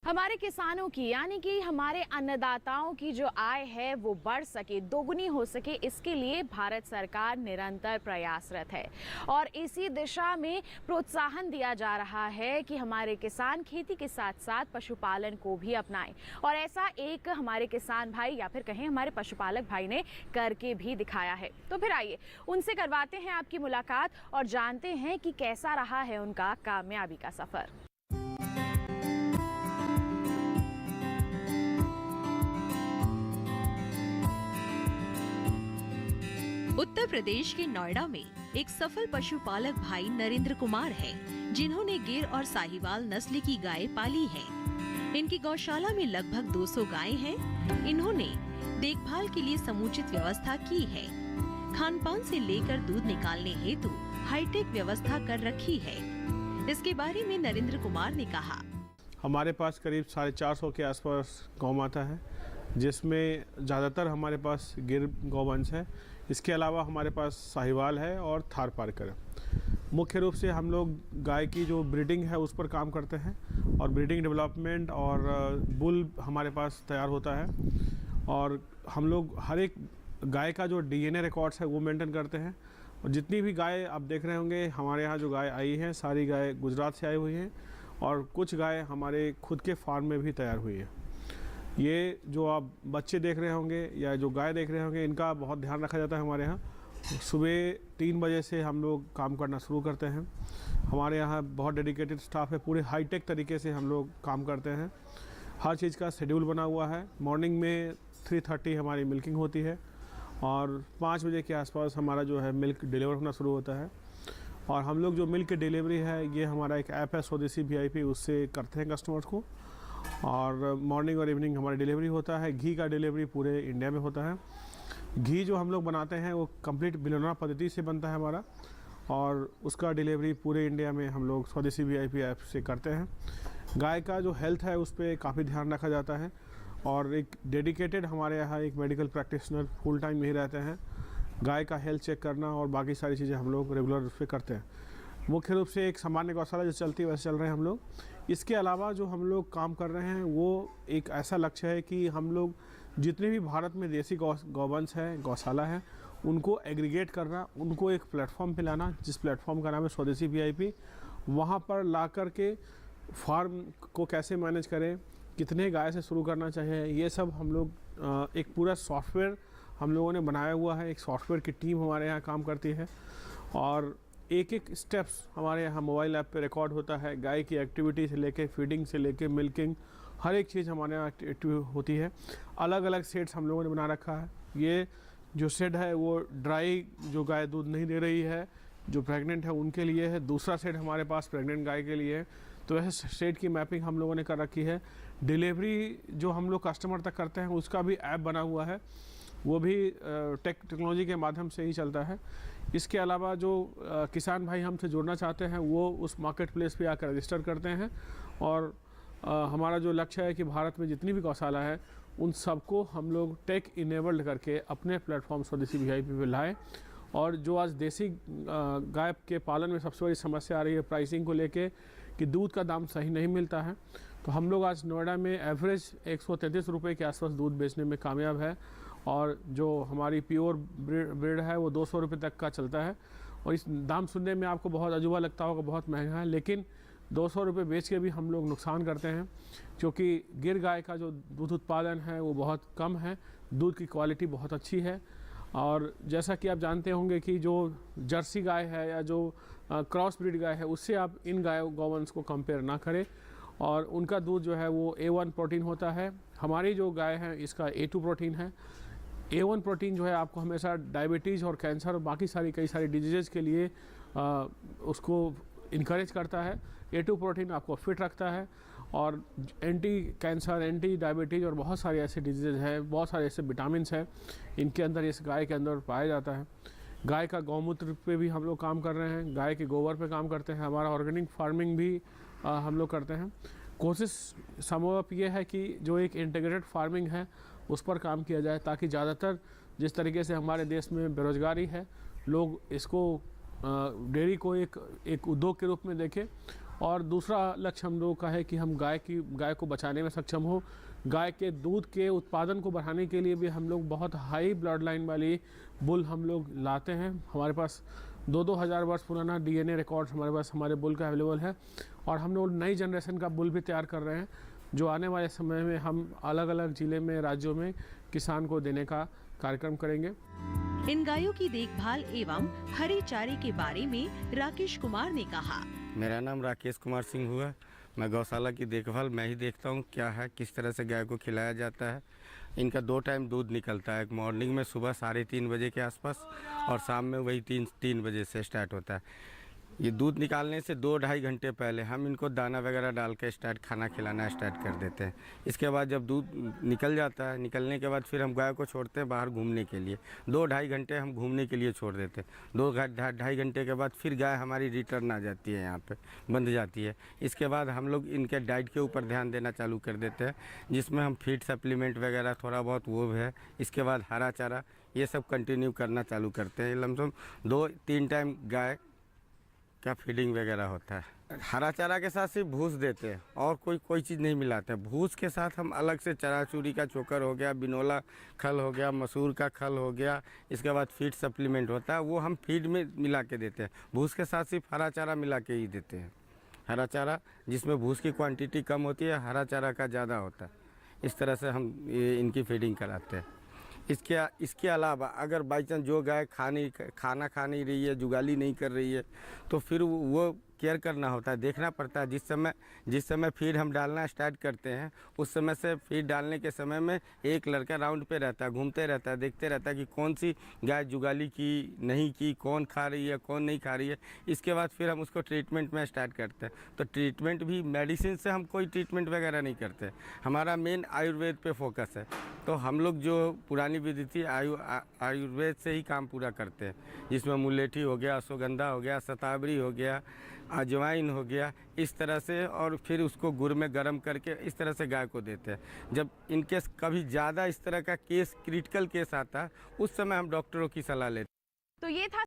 हमारे किसानों की यानी कि हमारे अन्नदाताओं की जो आय है वो बढ़ सके, दोगुनी हो सके, इसके लिए भारत सरकार निरंतर प्रयासरत है और इसी दिशा में प्रोत्साहन दिया जा रहा है कि हमारे किसान खेती के साथ साथ पशुपालन को भी अपनाएं। और ऐसा एक हमारे किसान भाई या फिर कहें हमारे पशुपालक भाई ने करके भी दिखाया है। तो फिर आइए उनसे करवाते हैं आपकी मुलाकात और जानते हैं कि कैसा रहा है उनका कामयाबी का सफर। उत्तर प्रदेश के नोएडा में एक सफल पशुपालक भाई नरेंद्र कुमार हैं, जिन्होंने गिर और साहिवाल नस्ल की गाय पाली है। इनकी गौशाला में लगभग 200 गायें हैं। इन्होंने देखभाल के लिए समुचित व्यवस्था की है। खानपान से लेकर दूध निकालने हेतु हाईटेक व्यवस्था कर रखी है। इसके बारे में नरेंद्र कुमार ने कहा, हमारे पास करीब 450 के आसपास गौ माता है, जिसमें ज़्यादातर हमारे पास गिर गौवंश है। इसके अलावा हमारे पास साहिवाल है और थारपारकर है। मुख्य रूप से हम लोग गाय की जो ब्रीडिंग है उस पर काम करते हैं और ब्रीडिंग डेवलपमेंट और बुल हमारे पास तैयार होता है। और हम लोग हर एक गाय का जो डीएनए रिकॉर्ड्स है वो मेंटेन करते हैं। और जितनी भी गाय आप देख रहे होंगे, हमारे यहाँ जो गाय आई हैं सारी गाय गुजरात से आई हुई हैं और कुछ गाय हमारे खुद के फार्म में भी तैयार हुई है। ये जो आप बच्चे देख रहे होंगे या जो गाय देख रहे होंगे, इनका बहुत ध्यान रखा जाता है हमारे यहाँ। सुबह 3 बजे से हम लोग काम करना शुरू करते हैं। हमारे यहाँ बहुत डेडिकेटेड स्टाफ है, पूरे हाईटेक तरीके से हम लोग काम करते हैं। हर चीज़ का शेड्यूल बना हुआ है। मॉर्निंग में 3:30 हमारी मिल्किंग होती है और 5 बजे के आसपास हमारा जो है मिल्क डिलीवर होना शुरू होता है। और हम लोग जो मिल्क की डिलीवरी है, ये हमारा एक ऐप है स्वदेशी VIP, उससे करते हैं कस्टमर्स को। और मॉर्निंग और इवनिंग हमारी डिलीवरी होता है। घी का डिलीवरी पूरे इंडिया में होता है। घी जो हम लोग बनाते हैं वो कंप्लीट बिलोना पद्धति से बनता है हमारा, और उसका डिलीवरी पूरे इंडिया में हम लोग स्वदेशी VIP ऐप से करते हैं। गाय का जो हेल्थ है उस पर काफ़ी ध्यान रखा जाता है और एक डेडिकेटेड हमारे यहाँ एक मेडिकल प्रैक्टिशनर फुल टाइम यही रहते हैं। गाय का हेल्थ चेक करना और बाकी सारी चीज़ें हम लोग रेगुलर उस पर करते हैं। मुख्य रूप से एक सामान्य गौशाला जो चलती है वैसे चल रहे हैं हम लोग। इसके अलावा जो हम लोग काम कर रहे हैं वो एक ऐसा लक्ष्य है कि हम लोग जितने भी भारत में देसी गौवंश है, गौशाला है, उनको एग्रीगेट करना, उनको एक प्लेटफॉर्म पे लाना, जिस प्लेटफॉर्म का नाम है स्वदेशी VIP। वहाँ पर ला कर के फार्म को कैसे मैनेज करें, कितने गाय से शुरू करना चाहिए, ये सब हम लोग एक पूरा सॉफ्टवेयर हम लोगों ने बनाया हुआ है। एक सॉफ्टवेयर की टीम हमारे यहाँ काम करती है और एक एक स्टेप्स हमारे यहाँ मोबाइल ऐप पे रिकॉर्ड होता है। गाय की एक्टिविटी से लेके फीडिंग से लेके मिल्किंग, हर एक चीज़ हमारे यहाँ एक्टिव होती है। अलग अलग सेट्स हम लोगों ने बना रखा है। ये जो सेट है वो ड्राई जो गाय दूध नहीं दे रही है, जो प्रेग्नेंट है उनके लिए है। दूसरा सेट हमारे पास प्रेग्नेंट गाय के लिए है। तो ऐसे सेट की मैपिंग हम लोगों ने कर रखी है। डिलीवरी जो हम लोग कस्टमर तक करते हैं उसका भी ऐप बना हुआ है, वो भी टेक्नोलॉजी के माध्यम से ही चलता है। इसके अलावा जो किसान भाई हमसे जुड़ना चाहते हैं वो उस मार्केट प्लेस पे आकर रजिस्टर करते हैं। और हमारा जो लक्ष्य है कि भारत में जितनी भी गौशाला है उन सबको हम लोग टेक इनेबल्ड करके अपने प्लेटफॉर्म स्वदेशी VIP पे लाएँ। और जो आज देसी गाय के पालन में सबसे बड़ी समस्या आ रही है प्राइसिंग को लेके, कि दूध का दाम सही नहीं मिलता है, तो हम लोग आज नोएडा में एवरेज 133 रुपये के आसपास दूध बेचने में कामयाब है। और जो हमारी प्योर ब्रीड है वो 200 रुपये तक का चलता है। और इस दाम सुनने में आपको बहुत अजूबा लगता होगा, बहुत महंगा है, लेकिन 200 रुपये बेच के भी हम लोग नुकसान करते हैं, क्योंकि गिर गाय का जो दूध उत्पादन है वो बहुत कम है, दूध की क्वालिटी बहुत अच्छी है। और जैसा कि आप जानते होंगे कि जो जर्सी गाय है या जो क्रॉस ब्रीड गाय है, उससे आप इन गौवंश को कंपेयर ना करें। और उनका दूध जो है वो A1 प्रोटीन होता है। हमारी जो गाय है इसका A2 प्रोटीन है। A1 प्रोटीन जो है आपको हमेशा डायबिटीज़ और कैंसर और बाकी कई सारी डिजीज़ के लिए उसको इनकरेज करता है। A2 प्रोटीन आपको फिट रखता है और एंटी कैंसर, एंटी डायबिटीज़ और बहुत सारी ऐसी डिजीज़ है, बहुत सारे ऐसे विटामिन्स हैं इनके अंदर, इस गाय के अंदर पाया जाता है। गाय का गौमूत्र पे भी हम लोग काम कर रहे हैं, गाय के गोबर पे काम करते हैं। हमारा ऑर्गेनिक फार्मिंग भी हम लोग करते हैं। कोशिश संभव ये है कि जो एक इंटीग्रेटेड फार्मिंग है उस पर काम किया जाए, ताकि ज़्यादातर जिस तरीके से हमारे देश में बेरोज़गारी है, लोग इसको डेयरी को एक उद्योग के रूप में देखें और दूसरा लक्ष्य हम लोगों का है कि हम गाय को बचाने में सक्षम हो। गाय के दूध के उत्पादन को बढ़ाने के लिए भी हम लोग बहुत हाई ब्लड लाइन वाली बुल हम लोग लाते हैं। हमारे पास 2-2 हज़ार वर्ष पुराना DNA रिकॉर्ड हमारे पास हमारे बुल का अवेलेबल है और हम लोग नई जनरेशन का बुल भी तैयार कर रहे हैं, जो आने वाले समय में हम अलग अलग ज़िले में, राज्यों में किसान को देने का कार्यक्रम करेंगे। इन गायों की देखभाल एवं हरे चारे के बारे में राकेश कुमार ने कहा। मेरा नाम राकेश कुमार सिंह हुआ। मैं गौशाला की देखभाल मैं ही देखता हूँ, क्या है किस तरह से गाय को खिलाया जाता है। इनका 2 टाइम दूध निकलता है, एक मॉर्निंग में सुबह 3:30 बजे के आसपास और शाम में वही 3 बजे से स्टार्ट होता है। ये दूध निकालने से 2-2.5 घंटे पहले हम इनको दाना वगैरह डाल के खाना खिलाना स्टार्ट कर देते हैं। इसके बाद जब दूध निकल जाता है, निकलने के बाद फिर हम गाय को छोड़ते हैं बाहर घूमने के लिए। 2-2.5 घंटे हम घूमने के लिए छोड़ देते हैं। 2-2.5 घंटे के बाद फिर गाय हमारी रिटर्न आ जाती है, यहाँ पे बंध जाती है। इसके बाद हम लोग इनके डाइट के ऊपर ध्यान देना चालू कर देते हैं, जिसमें हम फीड सप्लीमेंट वगैरह थोड़ा बहुत वो है। इसके बाद हरा चारा ये सब कंटिन्यू करना चालू करते हैं। लमसम 2-3 टाइम गाय का फीडिंग वगैरह होता है। हरा चारा के साथ सिर्फ भूस देते हैं और कोई चीज़ नहीं मिलाते हैं। भूस के साथ हम अलग से चराचूरी का चोकर हो गया, बिनोला खल हो गया, मसूर का खल हो गया, इसके बाद फीड सप्लीमेंट होता है, वो हम फीड में मिला के देते हैं। भूस के साथ सिर्फ हरा चारा मिला के ही देते हैं। हरा चारा जिसमें भूस की क्वांटिटी कम होती है, हरा चारा का ज़्यादा होता है। इस तरह से हम इनकी फीडिंग कराते हैं। इसके अलावा अगर बाई चांस जो गाय खाना खा नहीं रही है, जुगाली नहीं कर रही है, तो फिर वो केयर करना होता है, देखना पड़ता है। जिस समय फीड हम डालना स्टार्ट करते हैं, उस समय से फीड डालने के समय में एक लड़का राउंड पे रहता है, घूमते रहता है, देखते रहता है कि कौन सी गाय जुगाली की नहीं की, कौन खा रही है, कौन नहीं खा रही है। इसके बाद फिर हम उसको ट्रीटमेंट में स्टार्ट करते हैं। तो ट्रीटमेंट भी मेडिसिन से हम कोई ट्रीटमेंट वगैरह नहीं करते, हमारा मेन आयुर्वेद पे फोकस है। तो हम लोग जो पुरानी विधि थी आयुर्वेद से ही काम पूरा करते हैं, जिसमें मुलेठी हो गया, अश्वगंधा हो गया, शतावरी हो गया, अजवाइन हो गया, इस तरह से। और फिर उसको गुड़ में गर्म करके इस तरह से गाय को देते हैं। जब इनकेस कभी ज़्यादा इस तरह का केस क्रिटिकल केस आता है, उस समय हम डॉक्टरों की सलाह लेते हैं। तो ये था